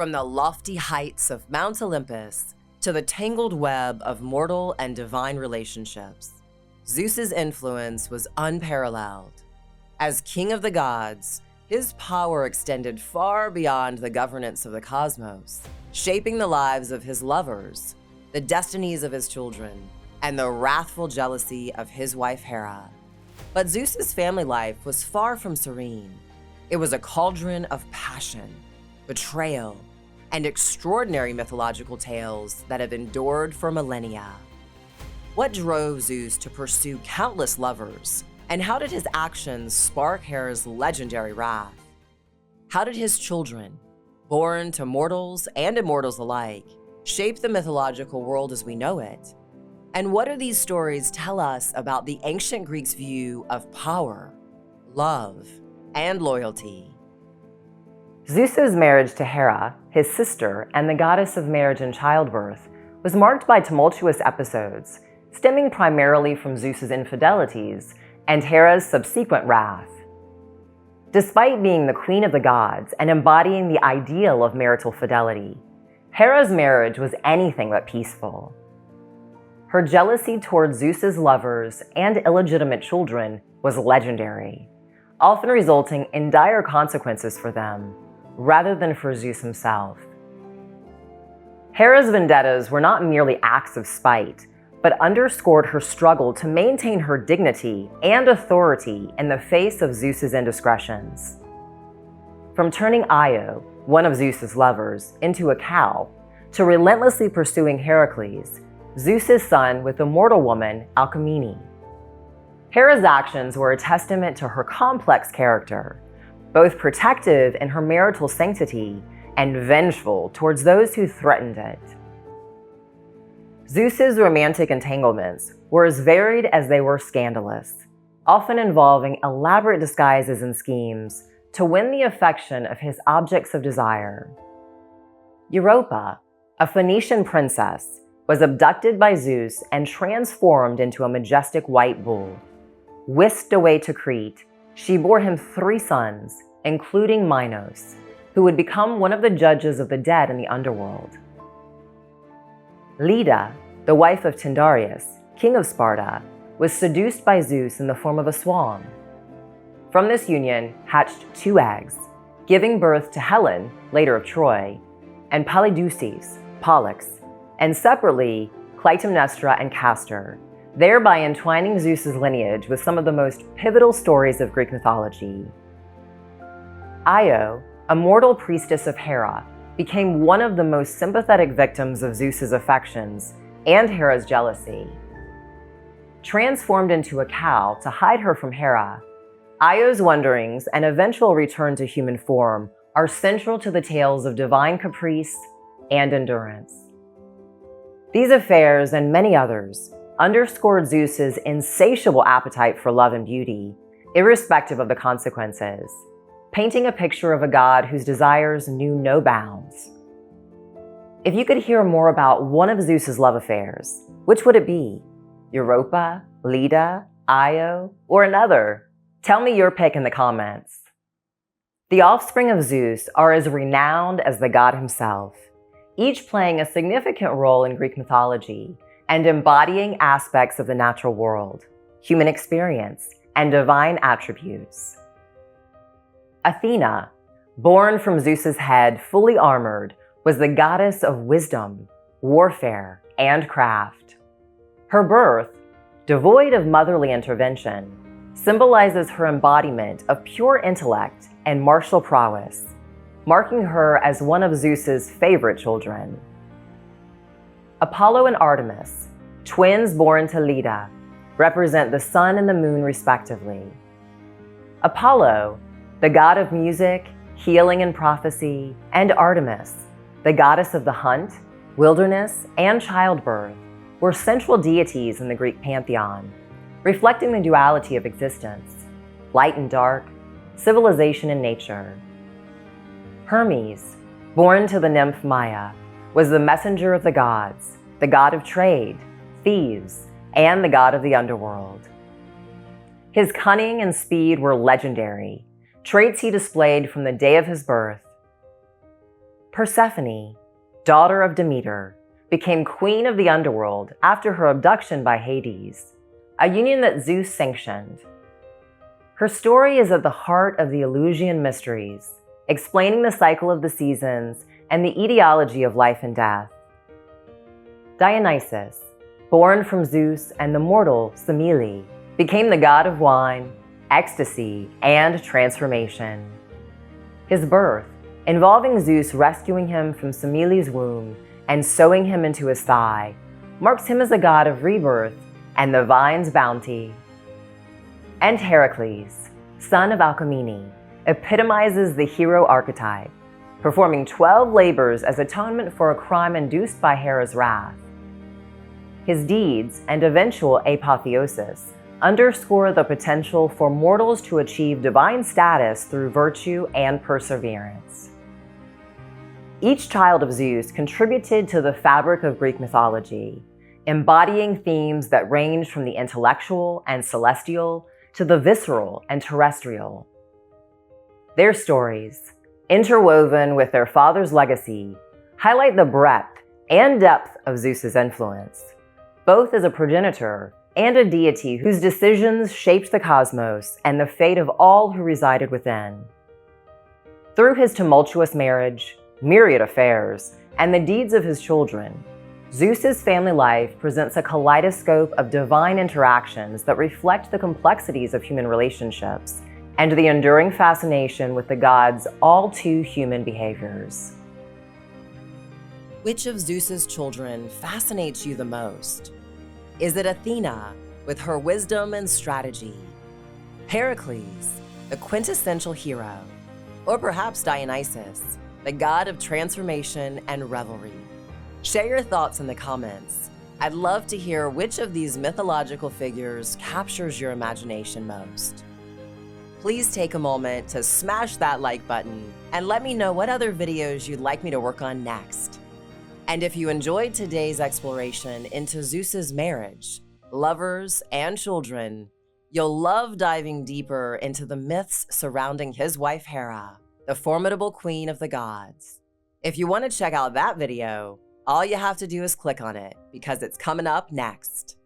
From the lofty heights of Mount Olympus to the tangled web of mortal and divine relationships, Zeus's influence was unparalleled. As king of the gods, his power extended far beyond the governance of the cosmos, shaping the lives of his lovers, the destinies of his children, and the wrathful jealousy of his wife Hera. But Zeus's family life was far from serene. It was a cauldron of passion, betrayal, and extraordinary mythological tales that have endured for millennia. What drove Zeus to pursue countless lovers, and how did his actions spark Hera's legendary wrath? How did his children, born to mortals and immortals alike, shape the mythological world as we know it? And what do these stories tell us about the ancient Greeks' view of power, love, and loyalty? Zeus's marriage to Hera, his sister and the goddess of marriage and childbirth, was marked by tumultuous episodes, stemming primarily from Zeus's infidelities and Hera's subsequent wrath. Despite being the queen of the gods and embodying the ideal of marital fidelity, Hera's marriage was anything but peaceful. Her jealousy toward Zeus's lovers and illegitimate children was legendary, often resulting in dire consequences for them, rather than for Zeus himself. Hera's vendettas were not merely acts of spite, but underscored her struggle to maintain her dignity and authority in the face of Zeus's indiscretions. From turning Io, one of Zeus's lovers, into a cow, to relentlessly pursuing Heracles, Zeus's son, with the mortal woman, Alcmene. Hera's actions were a testament to her complex character, both protective in her marital sanctity and vengeful towards those who threatened it. Zeus's romantic entanglements were as varied as they were scandalous, often involving elaborate disguises and schemes to win the affection of his objects of desire. Europa, a Phoenician princess, was abducted by Zeus and transformed into a majestic white bull. Whisked away to Crete, she bore him 3 sons, including Minos, who would become one of the judges of the dead in the Underworld. Leda, the wife of Tyndareus, king of Sparta, was seduced by Zeus in the form of a swan. From this union hatched 2 eggs, giving birth to Helen, later of Troy, and Polydeuces, Pollux, and separately Clytemnestra and Castor, thereby entwining Zeus's lineage with some of the most pivotal stories of Greek mythology. Io, a mortal priestess of Hera, became one of the most sympathetic victims of Zeus's affections and Hera's jealousy. Transformed into a cow to hide her from Hera, Io's wanderings and eventual return to human form are central to the tales of divine caprice and endurance. These affairs and many others underscored Zeus's insatiable appetite for love and beauty, irrespective of the consequences, painting a picture of a god whose desires knew no bounds. If you could hear more about one of Zeus's love affairs, which would it be? Europa, Leda, Io, or another? Tell me your pick in the comments. The offspring of Zeus are as renowned as the god himself, each playing a significant role in Greek mythology and embodying aspects of the natural world, human experience, and divine attributes. Athena, born from Zeus's head fully armored, was the goddess of wisdom, warfare, and craft. Her birth, devoid of motherly intervention, symbolizes her embodiment of pure intellect and martial prowess, marking her as one of Zeus's favorite children. Apollo and Artemis, twins born to Leda, represent the sun and the moon respectively. Apollo, the god of music, healing, and prophecy, and Artemis, the goddess of the hunt, wilderness, and childbirth, were central deities in the Greek pantheon, reflecting the duality of existence, light and dark, civilization and nature. Hermes, born to the nymph Maya, was the messenger of the gods, the god of trade, thieves, and the god of the underworld. His cunning and speed were legendary, traits he displayed from the day of his birth. Persephone, daughter of Demeter, became queen of the Underworld after her abduction by Hades, a union that Zeus sanctioned. Her story is at the heart of the Eleusinian mysteries, explaining the cycle of the seasons and the etiology of life and death. Dionysus, born from Zeus and the mortal Semele, became the god of wine, ecstasy, and transformation. His birth, involving Zeus rescuing him from Semele's womb and sewing him into his thigh, marks him as a god of rebirth and the vine's bounty. And Heracles, son of Alcmene, epitomizes the hero archetype, performing 12 labors as atonement for a crime induced by Hera's wrath. His deeds and eventual apotheosis underscore the potential for mortals to achieve divine status through virtue and perseverance. Each child of Zeus contributed to the fabric of Greek mythology, embodying themes that range from the intellectual and celestial to the visceral and terrestrial. Their stories, interwoven with their father's legacy, highlight the breadth and depth of Zeus's influence, both as a progenitor and a deity whose decisions shaped the cosmos and the fate of all who resided within. Through his tumultuous marriage, myriad affairs, and the deeds of his children, Zeus's family life presents a kaleidoscope of divine interactions that reflect the complexities of human relationships and the enduring fascination with the gods' all-too-human behaviors. Which of Zeus's children fascinates you the most? Is it Athena, with her wisdom and strategy? Heracles, the quintessential hero? Or perhaps Dionysus, the god of transformation and revelry? Share your thoughts in the comments. I'd love to hear which of these mythological figures captures your imagination most. Please take a moment to smash that like button and let me know what other videos you'd like me to work on next. And if you enjoyed today's exploration into Zeus's marriage, lovers, and children, you'll love diving deeper into the myths surrounding his wife Hera, the formidable queen of the gods. If you want to check out that video, all you have to do is click on it because it's coming up next.